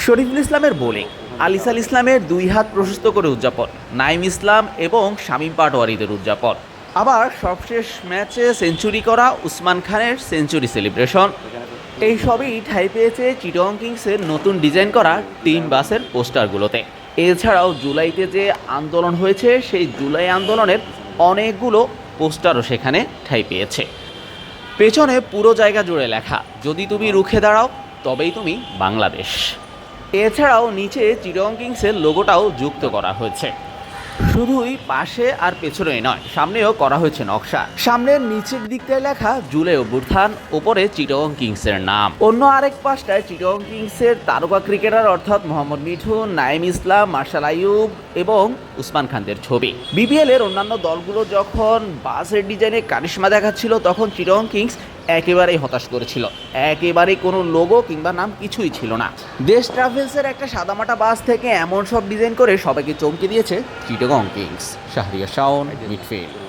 শরীফুল ইসলামের বোলিং, আলিসাল ইসলামের 2 হাত প্রশস্ত করে উদযাপন, নাইম ইসলাম এবং শামীম পাটোয়ারিদের উদযাপন। আবার সবশেষ ম্যাচে সেঞ্চুরি করা উসমান খানের সেঞ্চুরি সেলিব্রেশন। এই সবই ঠাঁই পেয়েছে চিটাগং কিংসের নতুন ডিজাইন করা টিম বাসের পোস্টারগুলোতে। এছাড়াও জুলাইতে যে আন্দোলন হয়েছে সেই জুলাই আন্দোলনের অনেকগুলো পোস্টারও সেখানে ঠাঁই পেয়েছে। পেছনে পুরো জায়গা জুড়ে লেখা, যদি তুমি রুখে দাঁড়াও তবেই তুমি বাংলাদেশ। এছাড়াও নিচে চিটাগং কিংসের লোগোটাও যুক্ত করা হয়েছে। শুধুই পাশে আর পেছনেই নয়, সামনেও করা হয়েছে নকশা। সামনের নিচের দিকটায় লেখা জুলাই অভ্যুত্থান, ওপরে চিটাগং কিংসের নাম। অন্য আরেক পাশটায় চিটাগং কিংসের তারকা ক্রিকেটার অর্থাৎ মোহাম্মদ মিঠুন, নাইম ইসলাম, মার্শাল আইয়ুব এবং উসমান খানদের ছবি। বিপিএল এর অন্যান্য দলগুলো যখন বাসের ডিজাইনে কারিশমা দেখাচ্ছিল তখন চিটাগং কিংস একেবারেই হতাশ করেছিল। একেবারেই কোনো লোগো কিংবা নাম কিছুই ছিল না। দেশ ট্রাভেলসের একটা সাদামাটা বাস থেকে এমন সব ডিজাইন করে সবাইকে চমকে দিয়েছে চিটাগং কিংস। শাহরিয়ার শাওন, মিডফিল্ড।